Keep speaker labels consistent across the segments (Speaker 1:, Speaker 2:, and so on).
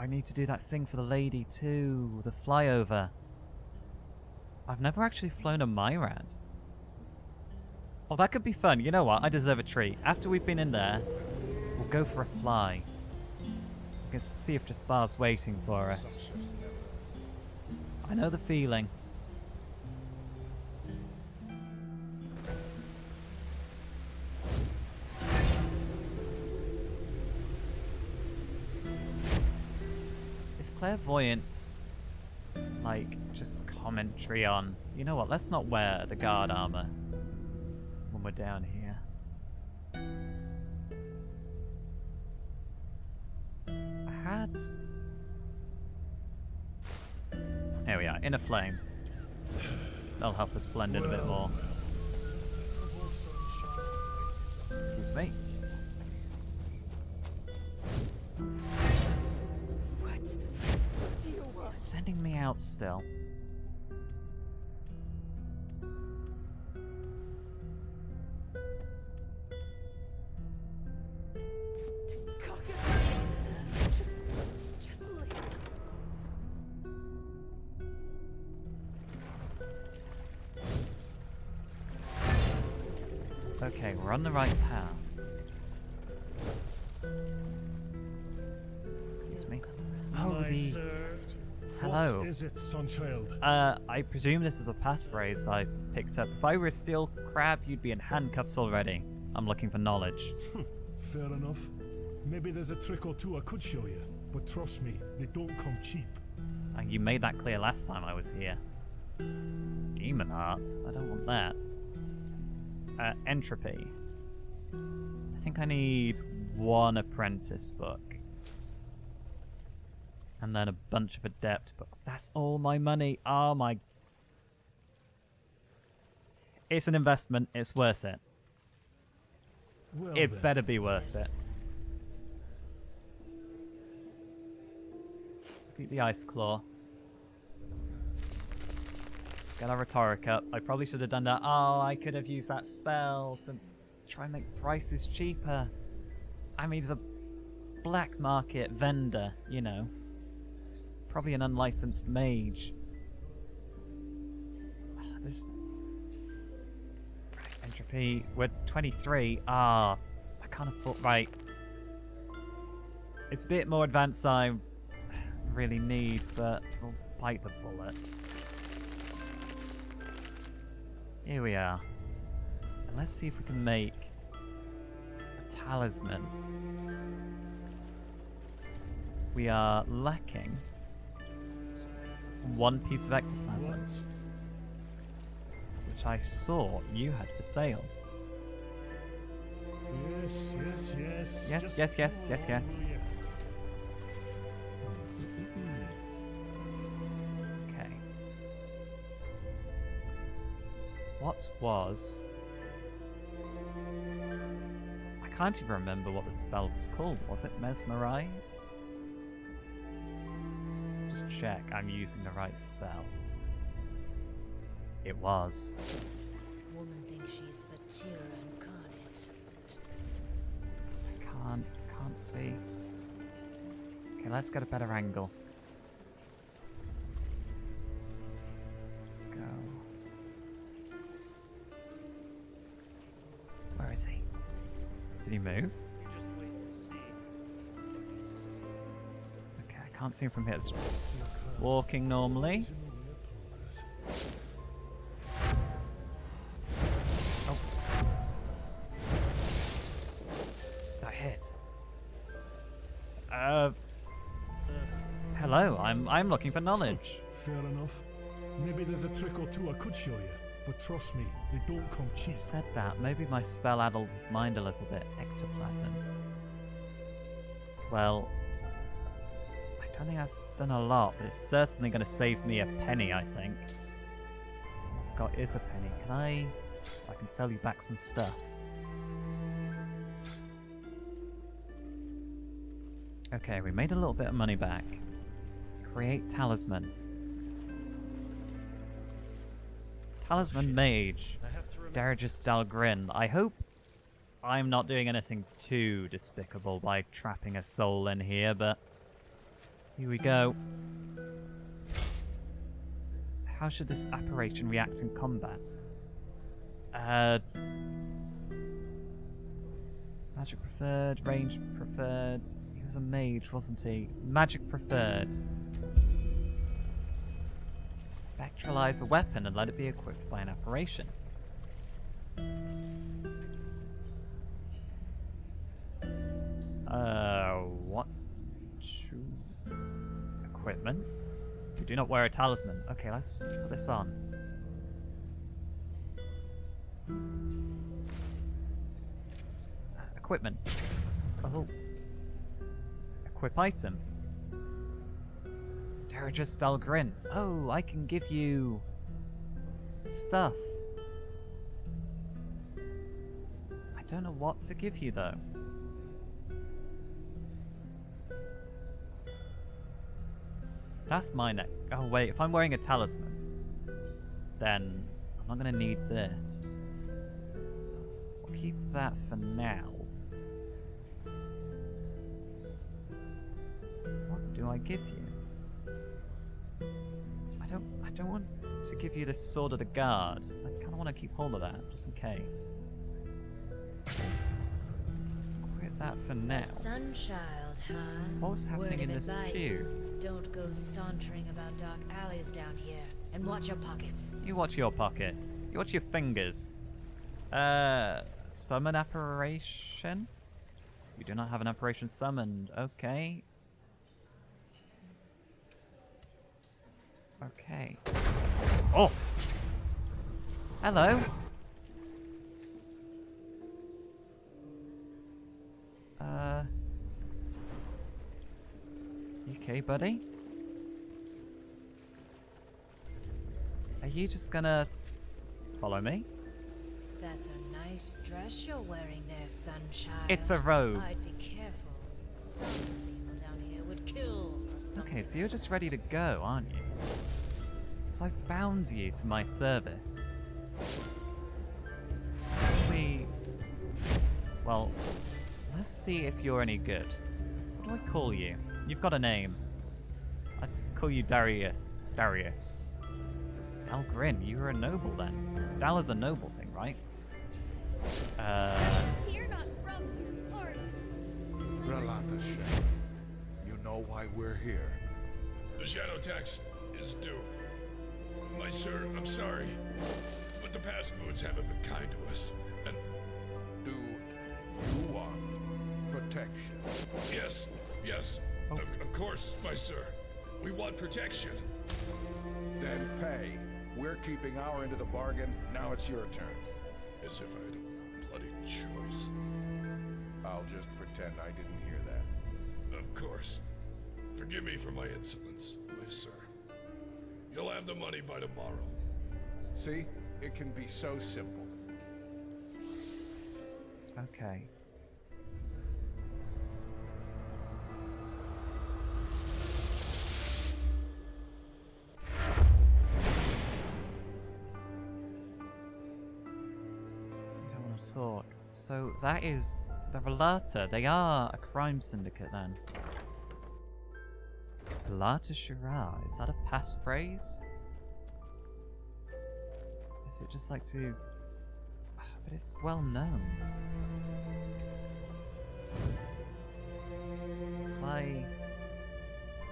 Speaker 1: I need to do that thing for the lady too. The flyover. I've never actually flown a MyRad. Oh, that could be fun. You know what? I deserve a treat. After we've been in there, we'll go for a fly. We can see if Jaspar's waiting for us. I know the feeling. Is clairvoyance like just commentary on, you know what, let's not wear the guard armor when we're down here. I had... Here we are, inner flame. That'll help us blend in a bit more. Excuse me.
Speaker 2: What do you want?
Speaker 1: He's sending me out still.
Speaker 2: Just leave.
Speaker 1: Okay, we're on the right path. Excuse me. Oh, Hello.
Speaker 3: What is it, Sunchild?
Speaker 1: I presume this is a path phrase I picked up. If I were a steel crab, you'd be in handcuffs already. I'm looking for knowledge.
Speaker 3: Fair enough. Maybe there's a trick or two I could show you, but trust me, they don't come cheap.
Speaker 1: And you made that clear last time I was here. Demon heart? I don't want that. Entropy. I think I need one apprentice book. And then a bunch of adept books. That's all my money. Oh my... It's an investment. It's worth it.
Speaker 3: Well
Speaker 1: It
Speaker 3: then.
Speaker 1: better be worth it. Let's eat the ice claw. Get our rhetoric up. I probably should have done that. Oh, I could have used that spell to try and make prices cheaper. I mean, he's a black market vendor, you know. He's probably an unlicensed mage. This... Entropy. We're 23. Ah, I can't afford... Right. It's a bit more advanced than I really need, but we'll bite the bullet. Here we are. And let's see if we can make a talisman. We are lacking one piece of ectoplasm,
Speaker 3: What?
Speaker 1: which I saw you had for sale.
Speaker 3: Yes.
Speaker 1: Yes,
Speaker 3: Just
Speaker 1: yes, yes, yes, yes.
Speaker 3: follow you.
Speaker 1: Okay. What was... I can't even remember what the spell was called. Was it Mesmerize? Just check I'm using the right spell. It was.
Speaker 2: Woman thinks she's Vatura incarnate.
Speaker 1: I can't see. Okay, let's get a better angle. Let's go. Where is he? Did he move?
Speaker 3: Just wait and see. Fucking sizzle.
Speaker 1: Okay, I can't see him from here. It's
Speaker 3: Steel class.
Speaker 1: walking normally.
Speaker 3: Reasonable progress.
Speaker 1: Oh. That hit. Hello, I'm looking for knowledge.
Speaker 3: Fair enough. Maybe there's a trick or two I could show you, but trust me, they don't come cheap.
Speaker 1: You said that. Maybe my spell addled his mind a little bit. Ectoplasm. Well, I don't think that's done a lot, but it's certainly going to save me a penny, I think. Oh God, it is a penny. Can I can sell you back some stuff. Okay, we made a little bit of money back. Create talisman. Talisman Mage. Daragis Dalgrin. I hope I'm not doing anything too despicable by trapping a soul in here, but Here we go. How should this apparition react in combat? Magic preferred, range preferred. He was a mage, wasn't he? Magic preferred. Spectralize a weapon and let it be equipped by an apparition. What? Equipment? You do not wear a talisman. Okay, let's put this on. Equipment. Oh. Equip item. Daraja style grin. Oh, I can give you stuff. I don't know what to give you though. That's my neck. Oh wait, if I'm wearing a talisman, then I'm not gonna need this. I'll keep that for now. What do I give you? I don't want to give you this sword of the guard. I kind of want to keep hold of that just in case. Quit that for now.
Speaker 2: Sunchild, huh?
Speaker 1: What was happening in this queue?
Speaker 2: Don't go sauntering about dark alleys down here, and watch your pockets.
Speaker 1: You watch your pockets. You watch your fingers. Summon apparition? We do not have an apparition summoned. Okay. Okay. Oh! Hello! You okay, buddy? Are you just gonna follow me?
Speaker 2: That's a nice dress you're wearing there, Sunchild.
Speaker 1: It's a robe.
Speaker 2: I'd be careful. Some people down here would kill for something.
Speaker 1: Okay, so you're just ready to go, aren't you? So I've bound you to my service. Well, let's see if you're any good. What do I call you? You've got a name. I call you Darius. Darius. Algrin, you were a noble then. Dal is a noble thing, right?
Speaker 4: You're not from here, are you?
Speaker 5: Relata Shadow. You know why we're here.
Speaker 6: The shadow tax is due. My sir, I'm sorry, but the past moons haven't been kind to us, and
Speaker 5: Do you want protection?
Speaker 6: yes, of course, my sir. We want protection.
Speaker 5: Then pay. We're keeping our end of the bargain. Now it's your turn.
Speaker 6: As if I had a bloody choice.
Speaker 5: I'll just pretend I didn't hear that.
Speaker 6: Of course. Forgive me for my insolence, my sir. You'll have the money by tomorrow.
Speaker 5: See? It can be so simple.
Speaker 1: Okay. You don't want to talk. So that is the Relata. They are a crime syndicate then. Relata Shira. Is that a passphrase? Is it just like to... But it's well known. Play...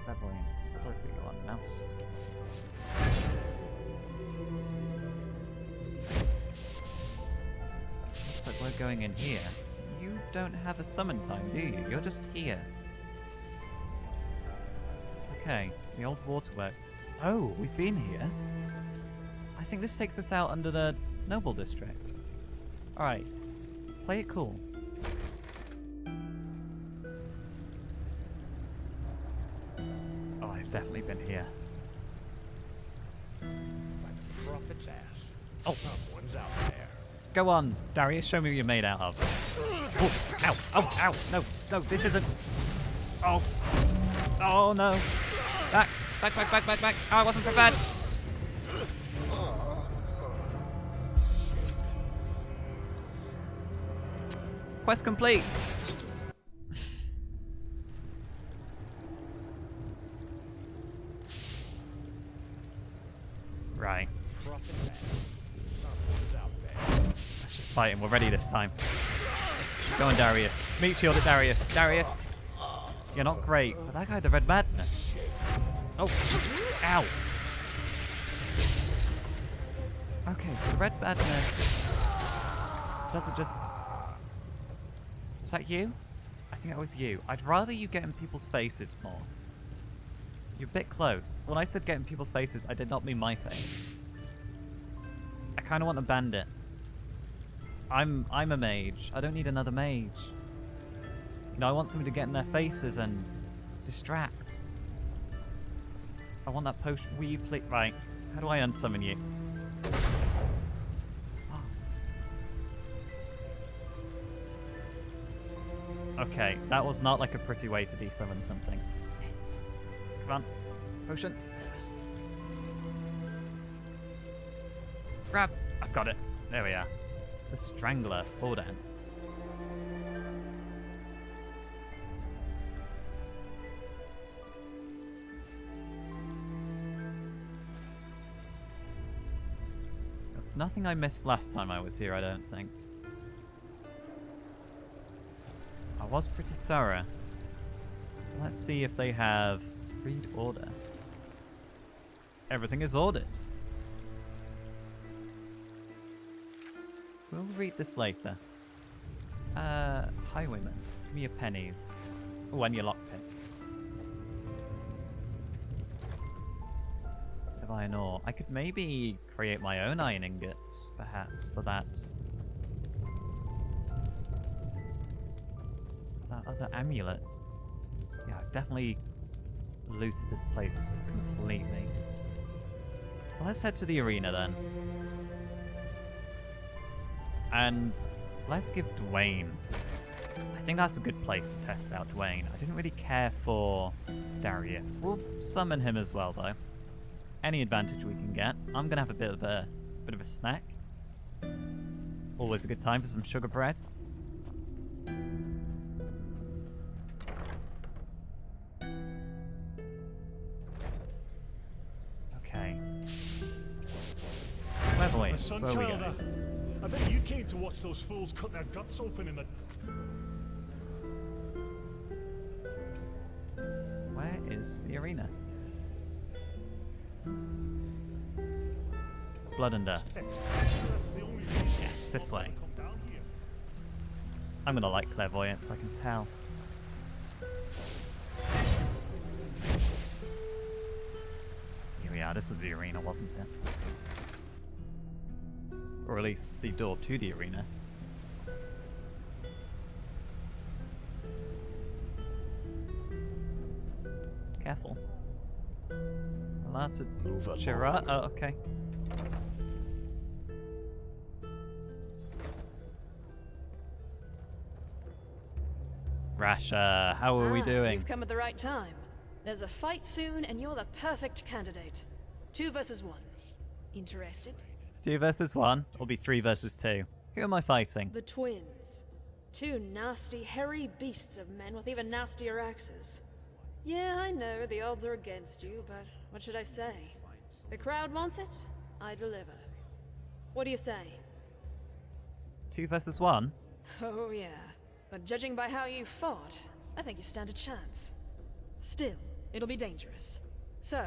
Speaker 1: Rebellions. What do we go on? Mouse... Looks like we're going in here. You don't have a summon time, do you? You're just here. Okay, the old waterworks. Oh, we've been here. I think this takes us out under the Noble District. Alright, play it cool. Oh, I've definitely been here.
Speaker 7: Like a prophet's ass.
Speaker 1: Oh.
Speaker 7: Someone's out there.
Speaker 1: Go on, Darius, show me what you're made out of. Oh, ow, oh, ow, no, this isn't... Oh, oh no. Back. Oh, I wasn't prepared. Quest complete. fighting. We're ready this time. Go on, Darius. Meat shield it, Darius. Darius. You're not great, but that guy, the Red Madness. Oh, ow. Okay, so the Red Madness doesn't just... Was that you? I think that was you. I'd rather you get in people's faces more. You're a bit close. When I said get in people's faces, I did not mean my face. I kind of want a bandit. I'm a mage. I don't need another mage. You know, I want somebody to get in their faces and distract. I want that potion. Will you please? Right. How do I unsummon you? Oh. Okay, that was not like a pretty way to desummon something. Come on. Potion. Grab. I've got it. There we are. The Strangler. 4 dance. There was nothing I missed last time I was here, I don't think. I was pretty thorough. Let's see if they have read order. Everything is ordered. We'll read this later. Highwayman, give me your pennies. Oh, and your lockpick. Of iron ore. I could maybe create my own iron ingots, perhaps, for that. For that other amulet. Yeah, I've definitely looted this place completely. Well, let's head to the arena then. And let's give Dwayne. I think that's a good place to test out Dwayne. I didn't really care for Darius. We'll summon him as well, though. Any advantage we can get. I'm gonna have a bit of a snack. Always a good time for some sugar bread. Okay. Clairvoyance, where are we going?
Speaker 3: I bet you came to watch those fools cut their guts open in the...
Speaker 1: Where is the arena? Blood and dust. Yes, this way. I'm gonna like clairvoyance, I can tell. Here we are, this was the arena, wasn't it? Or at least the door to the arena. Careful. Allowed to
Speaker 7: Move along.
Speaker 1: Gerard? Oh, okay. Rasha, how are we doing?
Speaker 8: You've come at the right time. There's a fight soon, and you're the perfect candidate. 2 versus 1. Interested?
Speaker 1: 2 versus 1. It'll be 3 versus 2. Who am I fighting?
Speaker 8: The twins. 2 nasty, hairy beasts of men with even nastier axes. Yeah, I know the odds are against you, but what should I say? The crowd wants it, I deliver. What do you say?
Speaker 1: 2 versus 1?
Speaker 8: Oh yeah, but judging by how you fought, I think you stand a chance. Still, it'll be dangerous. So,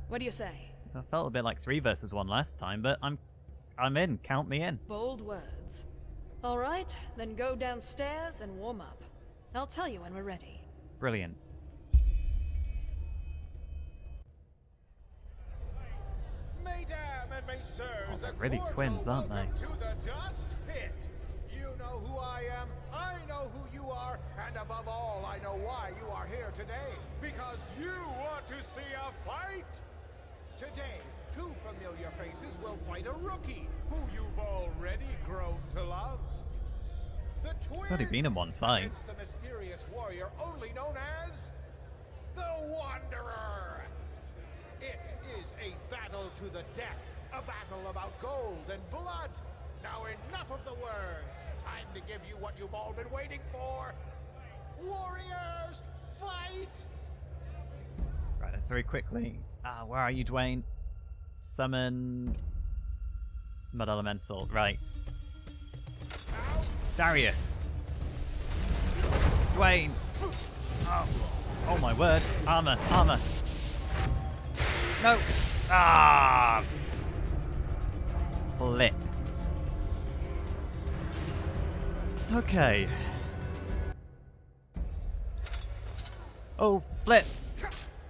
Speaker 8: what do you say?
Speaker 1: I felt a bit like 3 versus 1 last time, but I'm in. Count me in.
Speaker 8: Bold words. All right, then go downstairs and warm up. I'll tell you when we're ready.
Speaker 1: Brilliant.
Speaker 5: Mesdames and messieurs,
Speaker 1: Oh, they're really twins, aren't they?
Speaker 5: To the dust pit. You know who I am, I know who you are, and above all, I know why you are here today. Because you want to see a fight. Today, 2 familiar faces will fight a rookie who you've already grown to love. The twins
Speaker 1: Already been in one fight.
Speaker 5: against the mysterious warrior only known as the Wanderer. It is a battle to the death, a battle about gold and blood. Now enough of the words. Time to give you what you've all been waiting for. Warriors, fight!
Speaker 1: Right, let's very quickly. Where are you, Dwayne? Summon Mud Elemental. Right. Darius. Dwayne. Oh my word. Armor. Armor. No. Ah. Flip. Okay. Oh, flip.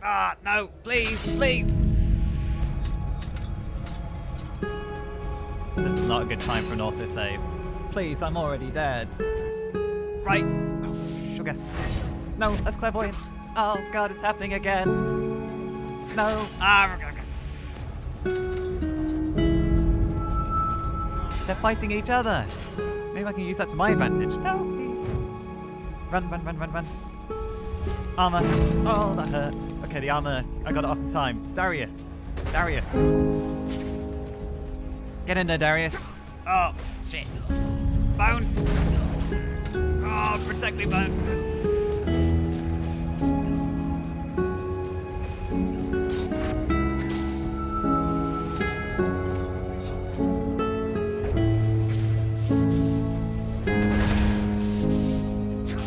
Speaker 1: Ah, no. Please, please. This is not a good time for an autosave. Please, I'm already dead. Right. Oh, sugar. No, that's clairvoyance. Oh god, it's happening again. No. Ah. They're fighting each other. Maybe I can use that to my advantage. No, please. Run, run, run, run, run. Armor. Oh, that hurts. Okay, the armor. I got it off in time. Darius. Darius. Get in there, Darius. Oh, shit. Bounce. Oh, protect me, Bounce.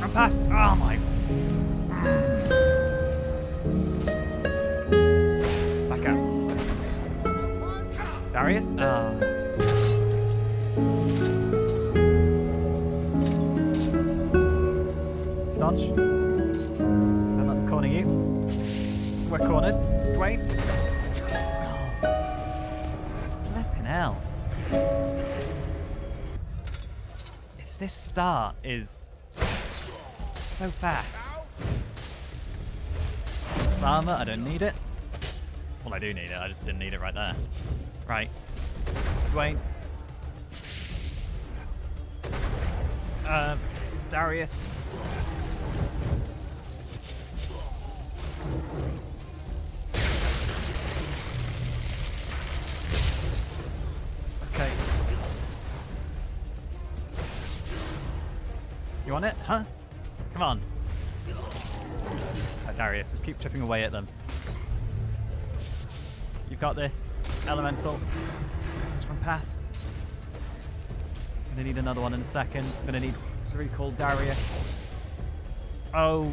Speaker 1: I'm past. Oh, my. Let's back out. Darius? Dodge. Don't let them corner you. We're cornered. Dwayne. Oh. Flipping hell. It's this start is so fast. It's armor, I don't need it. Well, I do need it, I just didn't need it right there. Right. Dwayne. Darius. Okay. You want it? Huh? Come on. Right, Darius, just keep chipping away at them. You've got this, Elemental. Just from past. Gonna need another one in a second. Gonna need to recall Darius. Oh,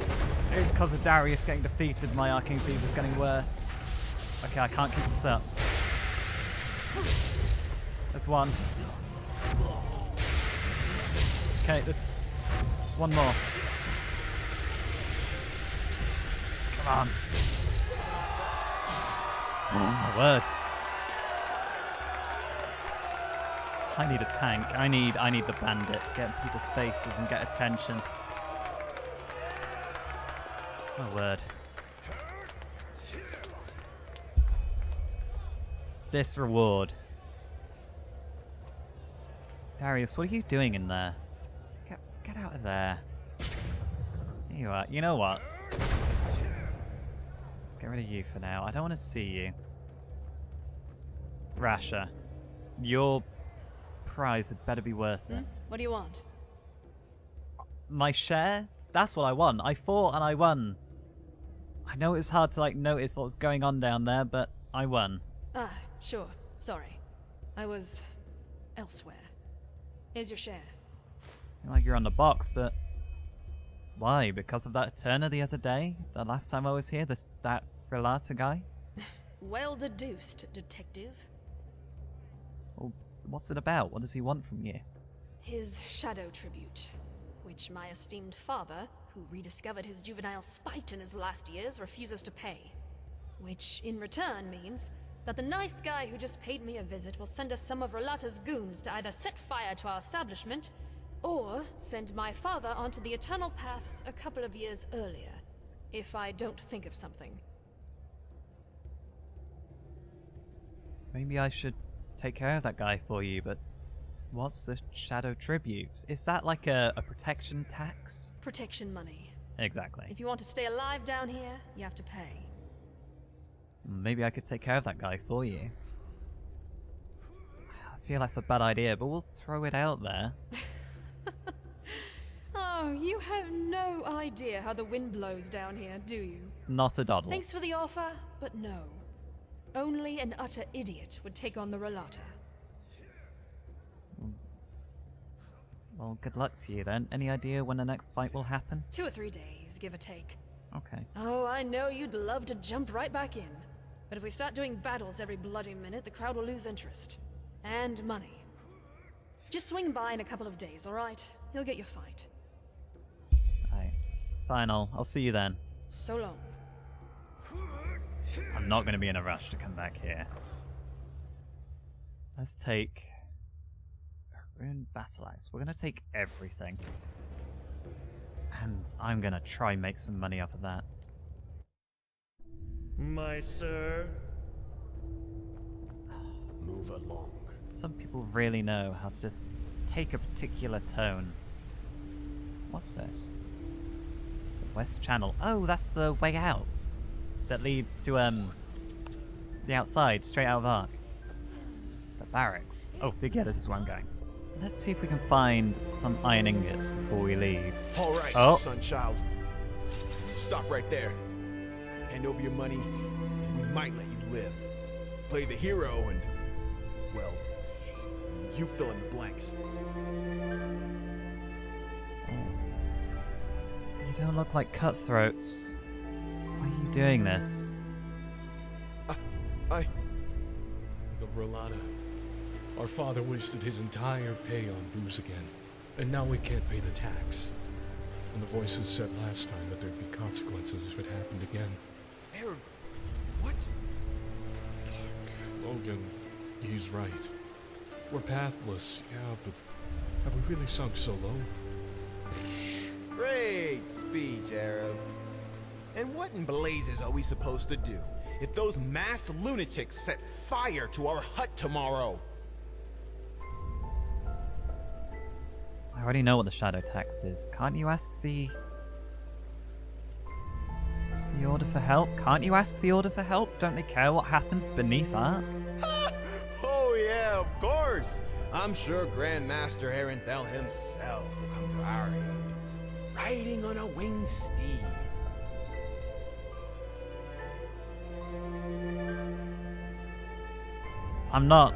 Speaker 1: it's because of Darius getting defeated. My Arcane Fever's getting worse. Okay, I can't keep this up. There's one. Okay, there's one more. Come on. Oh my word. I need a tank. I need the bandits. Get in people's faces and get attention. My word. This reward. Darius, what are you doing in there? Get out of there. There you are. You know what? Let's get rid of you for now. I don't want to see you. Rasha, your prize had better be worth it.
Speaker 8: What do you want?
Speaker 1: My share? That's what I won. I fought and I won. I know it's hard to notice what was going on down there, but I won.
Speaker 8: Ah, sure. Sorry. I was elsewhere. Here's your share.
Speaker 1: Like you're on the box, but why? Because of that Turner the other day? The last time I was here? That Relata guy?
Speaker 8: Well deduced, detective.
Speaker 1: Well, what's it about? What does he want from you?
Speaker 8: His shadow tribute, which my esteemed father, who rediscovered his juvenile spite in his last years, refuses to pay. Which, in return, means that the nice guy who just paid me a visit will send us some of Relata's goons to either set fire to our establishment, or send my father onto the Eternal Paths a couple of years earlier, if I don't think of something.
Speaker 1: Maybe I should take care of that guy for you, but what's the shadow tribute? Is that like a protection tax?
Speaker 8: Protection money.
Speaker 1: Exactly.
Speaker 8: If you want to stay alive down here, you have to pay.
Speaker 1: Maybe I could take care of that guy for you. I feel that's a bad idea, but we'll throw it out there.
Speaker 8: Oh, you have no idea how the wind blows down here, do you?
Speaker 1: Not a doddle.
Speaker 8: Thanks for the offer, but no. Only an utter idiot would take on the Relata.
Speaker 1: Well, good luck to you then. Any idea when the next fight will happen?
Speaker 8: 2 or 3 days, give or take.
Speaker 1: Okay.
Speaker 8: Oh, I know you'd love to jump right back in. But if we start doing battles every bloody minute, the crowd will lose interest. And money. Just swing by in a couple of days, alright? You'll get your fight.
Speaker 1: Aye. Fine, I'll see you then.
Speaker 8: So long.
Speaker 1: I'm not going to be in a rush to come back here. Let's take a Rune Battle Axe. We're going to take everything. And I'm going to try and make some money off of that.
Speaker 7: My sir. Move along.
Speaker 1: Some people really know how to just take a particular tone. What's this? The West Channel. Oh, that's the way out. That leads to, the outside, straight out of Ark. The barracks. Oh, yeah, this is where I'm going. Let's see if we can find some iron ingots before we leave.
Speaker 9: All right,
Speaker 1: Oh.
Speaker 9: Sunchild. Stop right there. Hand over your money, and we might let you live. Play the hero, and, well, you fill in the blanks.
Speaker 1: You don't look like cutthroats. Why are you doing this?
Speaker 9: I...
Speaker 6: The Rolata. Our father wasted his entire pay on booze again, and now we can't pay the tax. And the voices said last time that there'd be consequences if it happened again.
Speaker 9: Aaron, what?
Speaker 6: Logan, he's right. We're pathless, yeah, but have we really sunk so low?
Speaker 9: Great speech, Arab. And what in blazes are we supposed to do if those masked lunatics set fire to our hut tomorrow?
Speaker 1: I already know what the shadow tax is. Can't you ask the order for help? Can't you ask the order for help? Don't they care what happens beneath Ark?
Speaker 9: Oh yeah, of course. I'm sure Grandmaster Arenthel himself will come to our aid, riding on a winged steed.
Speaker 1: I'm not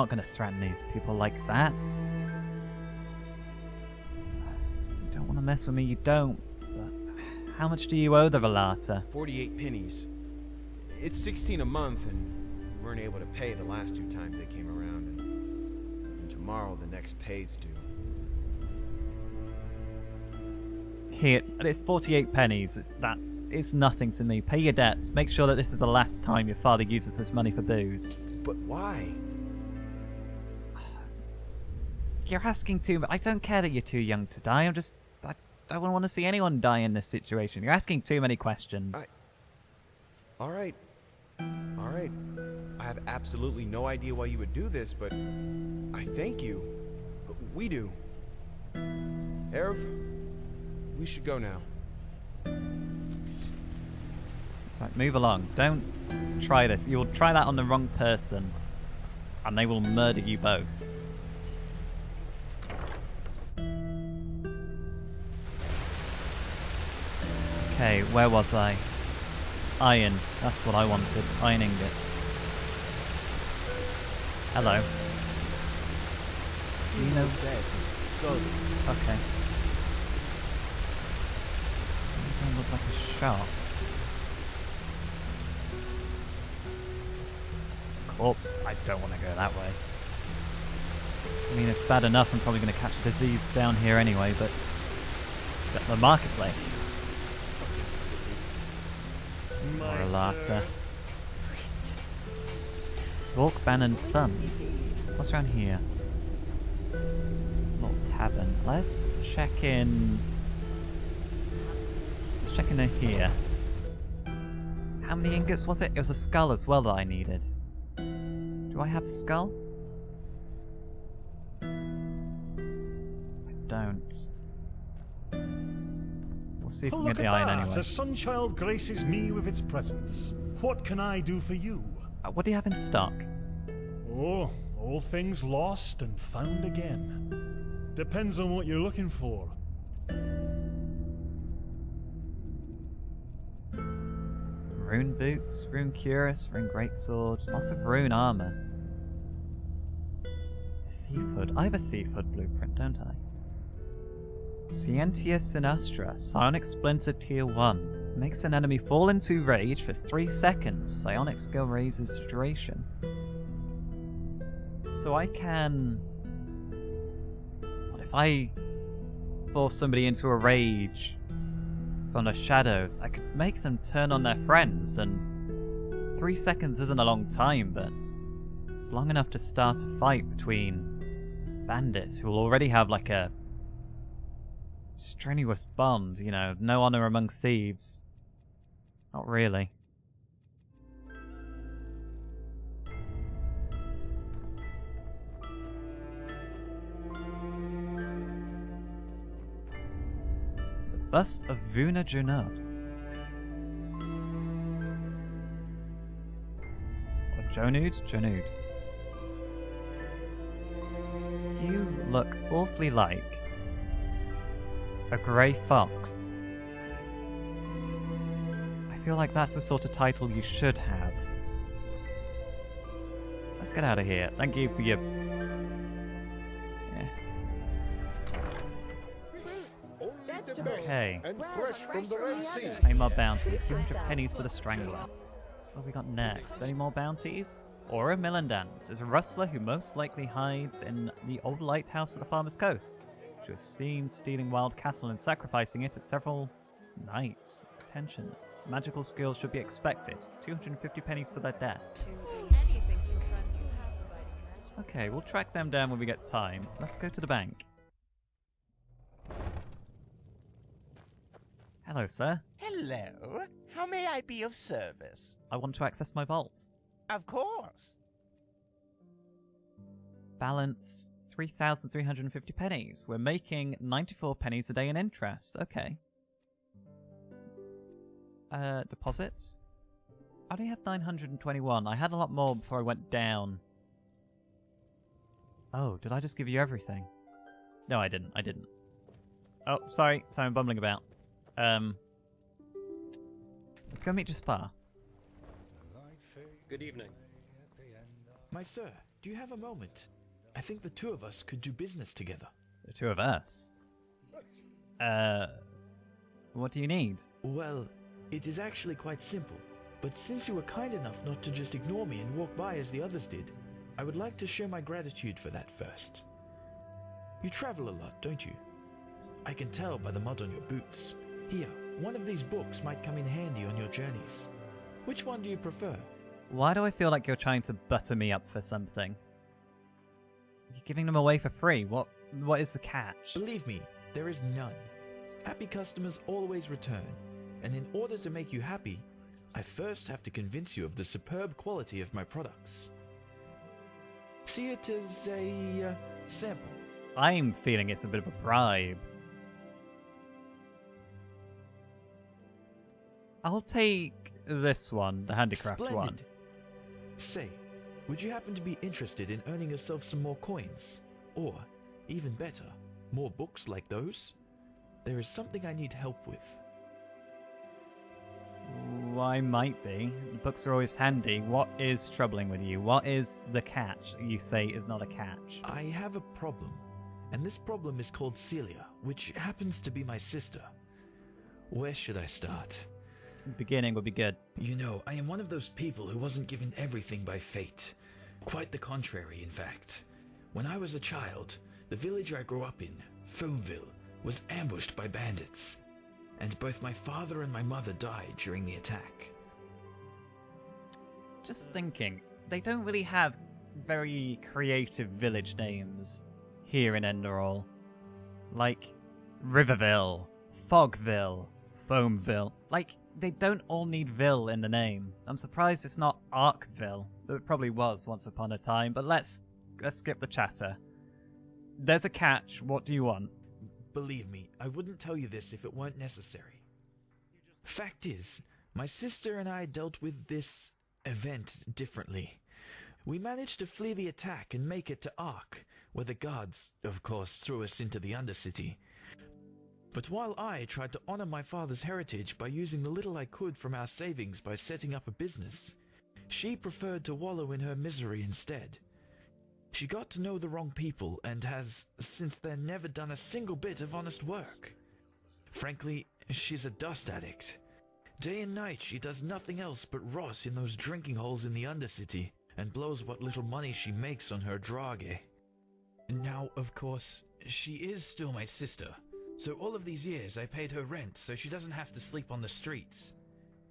Speaker 1: gonna threaten these people like that. You don't want to mess with me, you don't. But how much do you owe the Rolata?
Speaker 9: 48 pennies. It's 16 a month, and we weren't able to pay the last 2 times they came around. And tomorrow the next pay's due.
Speaker 1: Here, it's 48 pennies. It's nothing to me. Pay your debts. Make sure that this is the last time your father uses this money for booze.
Speaker 9: But why?
Speaker 1: You're asking too much. I don't care that you're too young to die. I don't want to see anyone die in this situation. You're asking too many questions.
Speaker 9: All right. I have absolutely no idea why you would do this, but I thank you. We do. Erev, we should go now.
Speaker 1: So move along. Don't try this. You'll try that on the wrong person, and they will murder you both. Okay, where was I? Iron. That's what I wanted. Iron ingots. Hello. Do you know?
Speaker 9: So,
Speaker 1: Okay. You don't look like a shark. Corpse. I don't want to go that way. I mean, it's bad enough. I'm probably going to catch a disease down here anyway, but the marketplace. Or a latter. Zorkban and Sons. What's around here? Little tavern. Let's check in. Let's check in here. How many ingots was it? It was a skull as well that I needed. Do I have a skull? I don't. We'll see if we can
Speaker 3: Look
Speaker 1: get the
Speaker 3: at
Speaker 1: iron
Speaker 3: that!
Speaker 1: anyway.
Speaker 3: A sunchild graces me with its presence. What can I do for you?
Speaker 1: What do you have in stock?
Speaker 3: Oh, all things lost and found again. Depends on what you're looking for.
Speaker 1: Rune boots, rune cuirass, rune greatsword, lots of rune armor. Thiefhood. I have a Thiefhood blueprint, don't I? Scientia Sinistra, Psionic Splinter Tier 1. Makes an enemy fall into rage for 3 seconds. Psionic skill raises the duration. So I can... What if I force somebody into a rage from the shadows? I could make them turn on their friends, and 3 seconds isn't a long time, but it's long enough to start a fight between bandits who will already have like a strenuous bond, you know, no honor among thieves. Not really. The bust of Vuna Junod. Or Jonud? Jonud. You look awfully like a grey fox. I feel like that's the sort of title you should have. Let's get out of here. Thank you for your... Yeah. Okay.
Speaker 5: And fresh from the Red Sea.
Speaker 1: Any more bounties? 200 pennies for the Strangler. What have we got next? Any more bounties? Aura Millendance is a rustler who most likely hides in the old lighthouse at the Farmer's Coast. She was seen stealing wild cattle and sacrificing it at several nights. Attention. Magical skills should be expected. 250 pennies for their death. Okay, we'll track them down when we get time. Let's go to the bank. Hello, sir.
Speaker 10: Hello. How may I be of service?
Speaker 1: I want to access my vault.
Speaker 10: Of course.
Speaker 1: Balance 3,350 pennies. We're making 94 pennies a day in interest. Okay. Deposit? I only have 921. I had a lot more before I went down. Oh, did I just give you everything? No, I didn't. I didn't. Oh, sorry. Sorry, I'm bumbling about. Let's go meet Jaspar.
Speaker 11: Good evening.
Speaker 12: My sir, do you have a moment? I think the two of us could do business together.
Speaker 1: The two of us? What do you need?
Speaker 12: Well, it is actually quite simple. But since you were kind enough not to just ignore me and walk by as the others did, I would like to show my gratitude for that first. You travel a lot, don't you? I can tell by the mud on your boots. Here, one of these books might come in handy on your journeys. Which one do you prefer?
Speaker 1: Why do I feel like you're trying to butter me up for something? You're giving them away for free. What is the catch?
Speaker 12: Believe me, there is none. Happy customers always return. And in order to make you happy, I first have to convince you of the superb quality of my products. See it as a sample.
Speaker 1: I'm feeling it's a bit of a bribe. I'll take this one, the handicraft
Speaker 12: Splendid.
Speaker 1: one.
Speaker 12: Say, would you happen to be interested in earning yourself some more coins? Or, even better, more books like those? There is something I need help with.
Speaker 1: I might be. Books are always handy. What is troubling with you? What is the catch you say is not a catch?
Speaker 12: I have a problem, and this problem is called Celia, which happens to be my sister. Where should I start?
Speaker 1: Beginning would be good.
Speaker 12: You know, I am one of those people who wasn't given everything by fate. Quite the contrary, in fact. When I was a child, the village I grew up in, Foamville, was ambushed by bandits. And both my father and my mother died during the attack.
Speaker 1: Just thinking, they don't really have very creative village names here in Enderal. Like Riverville, Fogville, Foamville. Like, they don't all need Ville in the name. I'm surprised it's not Arkville. It probably was once upon a time, but let's skip the chatter. There's a catch. What do you want?
Speaker 12: Believe me, I wouldn't tell you this if it weren't necessary. Fact is, my sister and I dealt with this event differently. We managed to flee the attack and make it to Ark, where the guards, of course, threw us into the Undercity. But while I tried to honor my father's heritage by using the little I could from our savings by setting up a business, she preferred to wallow in her misery instead. She got to know the wrong people and has, since then, never done a single bit of honest work. Frankly, she's a dust addict. Day and night she does nothing else but rot in those drinking holes in the Undercity and blows what little money she makes on her drage. Now, of course, she is still my sister, so all of these years I paid her rent so she doesn't have to sleep on the streets.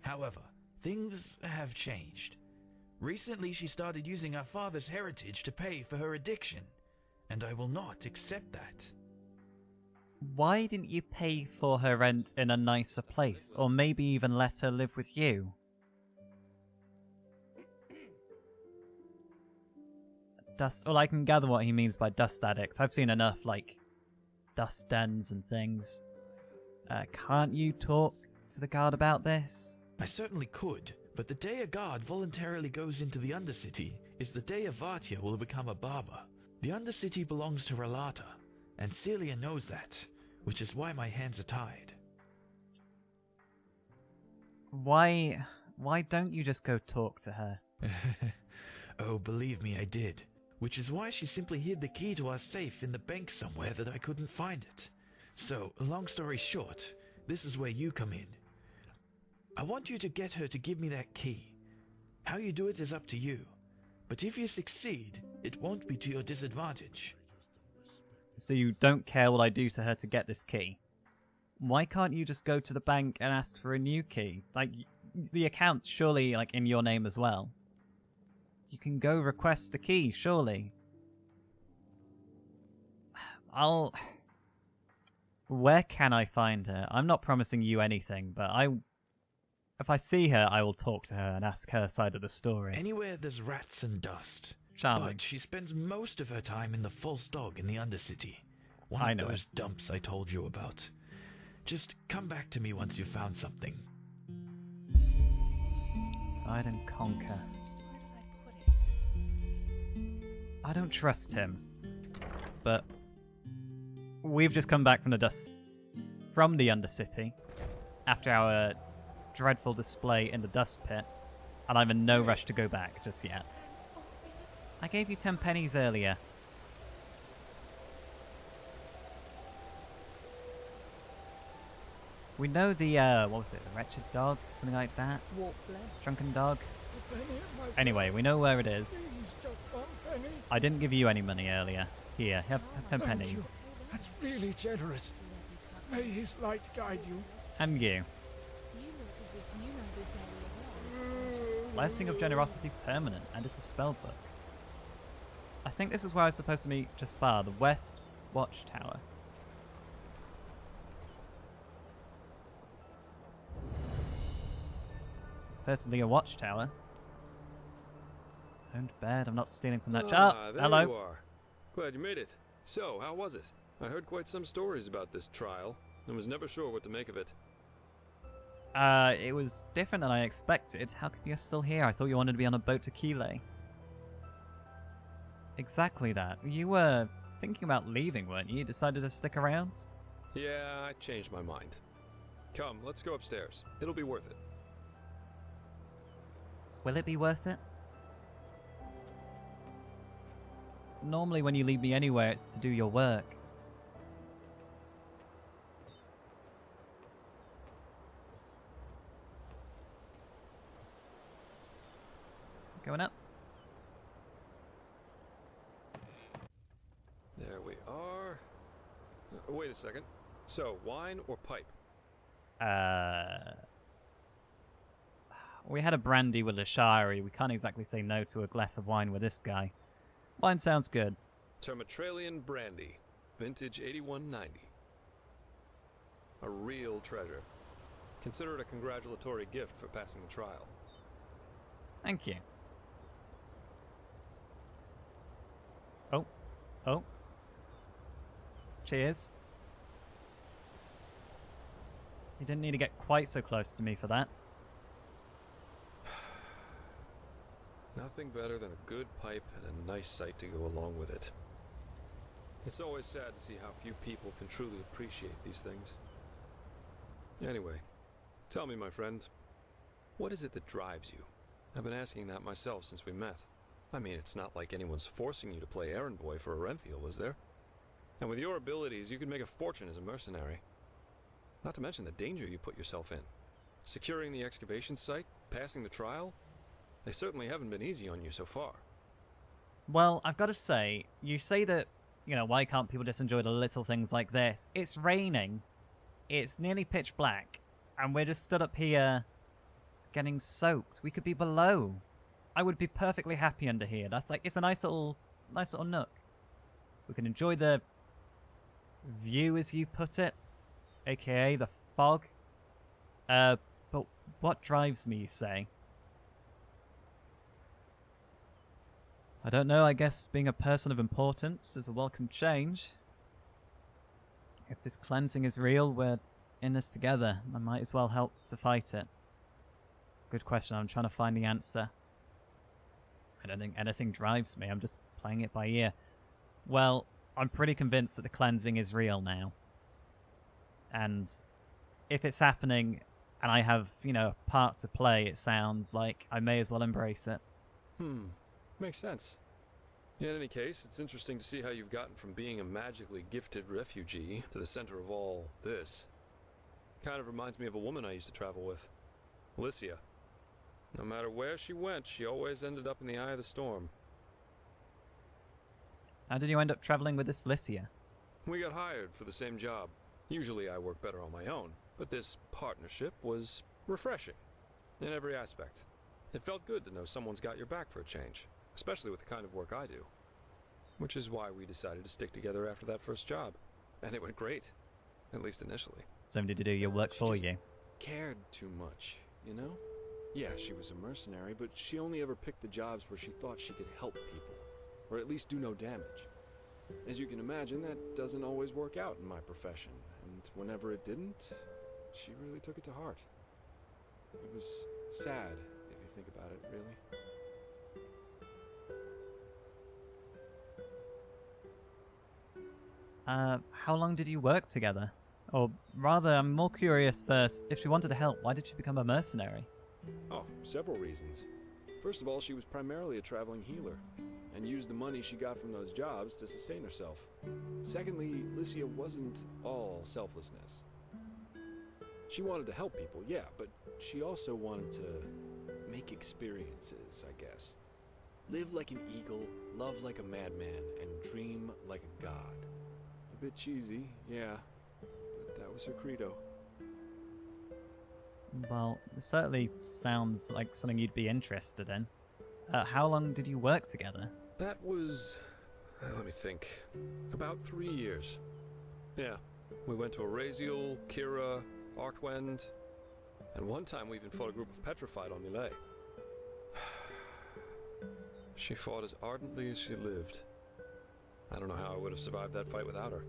Speaker 12: However, things have changed. Recently she started using our father's heritage to pay for her addiction, and I will not accept that.
Speaker 1: Why didn't you pay for her rent in a nicer place, or maybe even let her live with you? Dust. Well, I can gather what he means by dust addict. I've seen enough, like, dust dens and things. Can't you talk to the guard about this?
Speaker 12: I certainly could, but the day a guard voluntarily goes into the Undercity is the day a Vartia will become a barber. The Undercity belongs to Relata, and Celia knows that, which is why my hands are tied.
Speaker 1: Why don't you just go talk to her?
Speaker 12: Oh, believe me, I did. Which is why she simply hid the key to our safe in the bank somewhere that I couldn't find it. So, long story short, this is where you come in. I want you to get her to give me that key. How you do it is up to you. But if you succeed, it won't be to your disadvantage.
Speaker 1: So you don't care what I do to her to get this key? Why can't you just go to the bank and ask for a new key? Like, the account's surely, like, in your name as well. You can go request a key, surely. Where can I find her? I'm not promising you anything, but if I see her, I will talk to her and ask her side of the story.
Speaker 12: Anywhere there's rats and dust.
Speaker 1: Charming.
Speaker 12: But she spends most of her time in the False Dog in the Undercity. One of those dumps I told you about. Just come back to me once you've found something.
Speaker 1: Divide and conquer. I don't trust him. But we've just come back from the Undercity after our dreadful display in the dust pit, and I'm in no rush to go back just yet. I gave you 10 pennies earlier. We know the, what was it, the wretched dog? Something like that? Drunken dog? Anyway, we know where it is. I didn't give you any money earlier. Here, have 10 pennies.
Speaker 11: That's really generous. May his light guide you.
Speaker 1: And you. Blessing of Generosity permanent. Added to spellbook. I think this is where I was supposed to meet Jaspar, the West Watchtower. Certainly a watchtower. Owned bed, I'm not stealing from that
Speaker 6: there
Speaker 1: hello.
Speaker 6: You are. Glad you made it. So, how was it? I heard quite some stories about this trial, and was never sure what to make of it.
Speaker 1: It was different than I expected. How come you're still here? I thought you wanted to be on a boat to Kile. Exactly that. You were thinking about leaving, weren't you? You decided to stick around?
Speaker 6: Yeah, I changed my mind. Come, let's go upstairs. It'll be worth it.
Speaker 1: Will it be worth it? Normally when you leave me anywhere, it's to do your work. Going up.
Speaker 6: There we are. Wait a second. So, wine or pipe?
Speaker 1: We had a brandy with a Shari. We can't exactly say no to a glass of wine with this guy. Wine sounds good.
Speaker 6: Termatralian brandy. Vintage 8190. A real treasure. Consider it a congratulatory gift for passing the trial.
Speaker 1: Thank you. Oh. Oh. Cheers. You didn't need to get quite so close to me for that.
Speaker 6: Nothing better than a good pipe and a nice sight to go along with it. It's always sad to see how few people can truly appreciate these things. Anyway, tell me, my friend, what is it that drives you? I've been asking that myself since we met.
Speaker 13: I mean, it's not like anyone's forcing you to play errand boy for Orenthiel, is there? And with your abilities, you could make a fortune as a mercenary. Not to mention the danger you put yourself in. Securing the excavation site, passing the trial, they certainly haven't been easy on you so far.
Speaker 1: Well, I've got to say, you say that, you know, why can't people just enjoy the little things like this? It's raining, it's nearly pitch black, and we're just stood up here getting soaked. We could be below. I would be perfectly happy under here. That's like, it's a nice little nook. We can enjoy the view, as you put it, aka the fog. But what drives me, you say? I don't know, I guess being a person of importance is a welcome change. If this cleansing is real, we're in this together. I might as well help to fight it. Good question, I'm trying to find the answer. I don't think anything drives me, I'm just playing it by ear. Well, I'm pretty convinced that the cleansing is real now. And if it's happening and I have, you know, a part to play, it sounds like I may as well embrace it.
Speaker 13: Makes sense. In any case, it's interesting to see how you've gotten from being a magically gifted refugee to the center of all this. Kind of reminds me of a woman I used to travel with, Alicia. No matter where she went, she always ended up in the eye of the storm.
Speaker 1: How did you end up traveling with this Alicia?
Speaker 13: We got hired for the same job. Usually I work better on my own, but this partnership was refreshing in every aspect. It felt good to know someone's got your back for a change, especially with the kind of work I do. Which is why we decided to stick together after that first job. And it went great, at least initially.
Speaker 1: Somebody to do your work for you.
Speaker 13: Cared too much, you know? Yeah, she was a mercenary, but she only ever picked the jobs where she thought she could help people, or at least do no damage. As you can imagine, that doesn't always work out in my profession, and whenever it didn't, she really took it to heart. It was sad, if you think about it, really.
Speaker 1: How long did you work together? Or rather, I'm more curious first, if she wanted to help, why did she become a mercenary?
Speaker 13: Oh, several reasons. First of all, she was primarily a traveling healer, and used the money she got from those jobs to sustain herself. Secondly, Alicia wasn't all selflessness. She wanted to help people, yeah, but she also wanted to make experiences, I guess. Live like an eagle, love like a madman, and dream like a god. A bit cheesy, yeah, but that was her credo.
Speaker 1: Well, it certainly sounds like something you'd be interested in. How long did you work together?
Speaker 13: That was, let me think, about 3 years. Yeah, we went to Eraziel, Kira, Arkwend, and one time we even fought a group of petrified on Millet. She fought as ardently as she lived. I don't know how I would have survived that fight without her.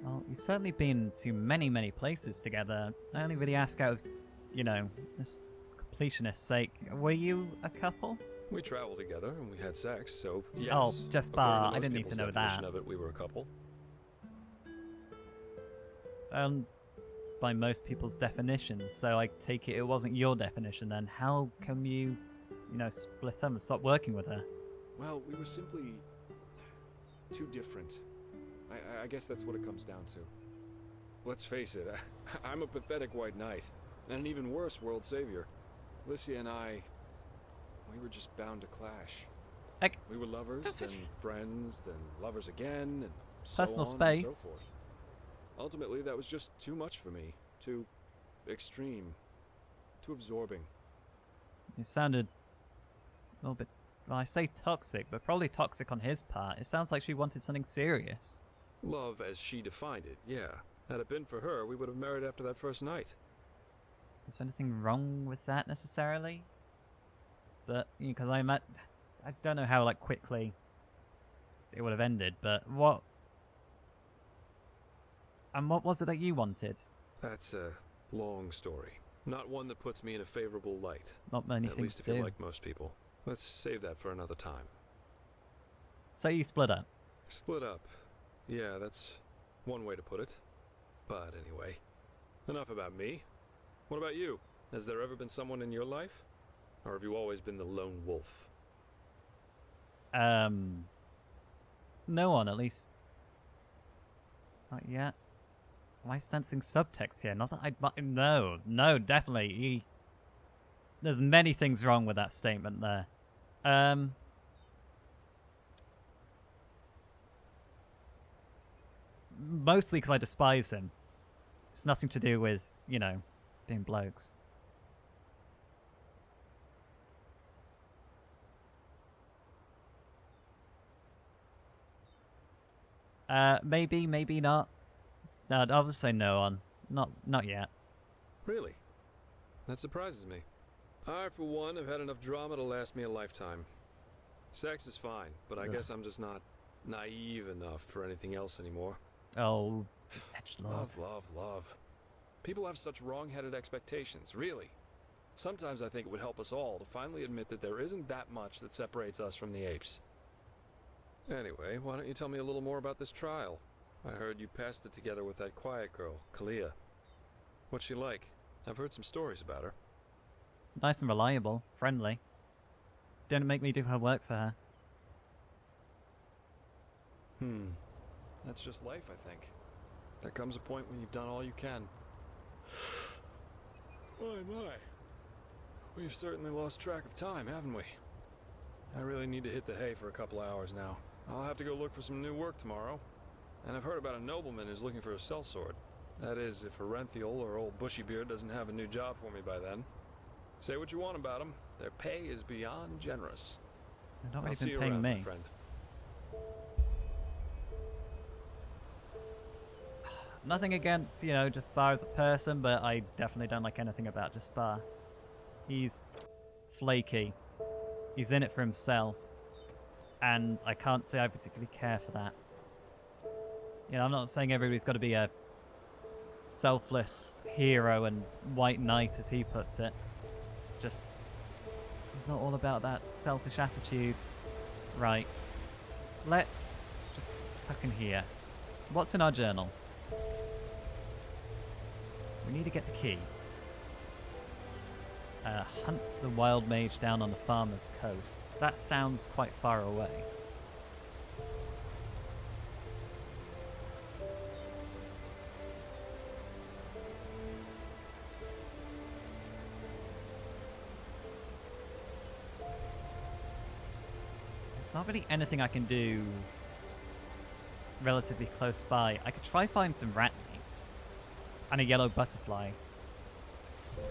Speaker 1: Well, you've certainly been to many, many places together. I only really ask out of, you know, just completionist's sake. Were you a couple?
Speaker 13: We traveled together and we had sex, so yes.
Speaker 1: Oh, just bar. I
Speaker 13: According to most
Speaker 1: didn't need to
Speaker 13: people's
Speaker 1: know
Speaker 13: definition
Speaker 1: that.
Speaker 13: Of it, we were a couple.
Speaker 1: By most people's definitions, so I take it wasn't your definition then. How come you, you know, split up and stop working with her?
Speaker 13: Well, we were simply too different. I guess that's what it comes down to. Let's face it, I'm a pathetic white knight, and an even worse world savior. Alicia and I, we were just bound to clash. We were lovers, then friends, then lovers again, and so
Speaker 1: Personal
Speaker 13: on
Speaker 1: space.
Speaker 13: and so forth. Ultimately, that was just too much for me. Too extreme. Too absorbing.
Speaker 1: It sounded a little bit, well, I say toxic, but probably toxic on his part. It sounds like she wanted something serious.
Speaker 13: Love as she defined it, yeah. Had it been for her, we would have married after that first night.
Speaker 1: Is there anything wrong with that necessarily? But, you know, because I don't know how, like, quickly it would have ended, but what... And what was it that you wanted?
Speaker 13: That's a long story. Not one that puts me in a favorable light.
Speaker 1: Not many
Speaker 13: At
Speaker 1: things
Speaker 13: least
Speaker 1: to
Speaker 13: if you're
Speaker 1: do.
Speaker 13: like most people. Let's save that for another time.
Speaker 1: So you split up?
Speaker 13: Split up. Yeah, that's one way to put it. But anyway, enough about me. What about you? Has there ever been someone in your life? Or have you always been the lone wolf?
Speaker 1: No one, at least. Not yet. Am I sensing subtext here? Not that I'd... No, definitely. There's many things wrong with that statement there. Mostly because I despise him. It's nothing to do with, you know, being blokes. Maybe, maybe not. No, I'll just say no on. Not yet.
Speaker 13: Really? That surprises me. I, for one, have had enough drama to last me a lifetime. Sex is fine, but I guess I'm just not naive enough for anything else anymore.
Speaker 1: Oh, love.
Speaker 13: Love. People have such wrong-headed expectations, really. Sometimes I think it would help us all to finally admit that there isn't that much that separates us from the apes. Anyway, why don't you tell me a little more about this trial? I heard you passed it together with that quiet girl, Kalia. What's she like? I've heard some stories about her.
Speaker 1: Nice and reliable, friendly. Didn't make me do her work for her.
Speaker 13: That's just life, I think. There comes a point when you've done all you can. My. We've certainly lost track of time, haven't we? I really need to hit the hay for a couple hours now. I'll have to go look for some new work tomorrow. And I've heard about a nobleman who's looking for a sellsword. That is, if Horenthial or old Bushybeard doesn't have a new job for me by then. Say what you want about them. Their pay is beyond generous.
Speaker 1: They're not
Speaker 13: I'll see
Speaker 1: even
Speaker 13: you
Speaker 1: paying
Speaker 13: around,
Speaker 1: me.
Speaker 13: my friend.
Speaker 1: Nothing against, you know, Jaspar as a person, but I definitely don't like anything about Jaspar. He's flaky. He's in it for himself. And I can't say I particularly care for that. You know, I'm not saying everybody's got to be a selfless hero and white knight, as he puts it. Just not all about that selfish attitude. Right. Let's just tuck in here. What's in our journal? We need to get the key. Hunt the wild mage down on the farmer's coast. That sounds quite far away. There's not really anything I can do relatively close by. I could try find some rat meat and a yellow butterfly.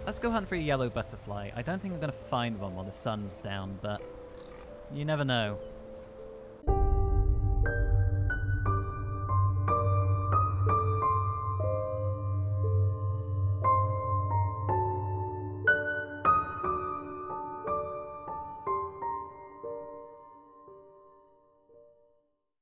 Speaker 1: Let's go hunt for a yellow butterfly. I don't think I'm going to find one while the sun's down, but you never know.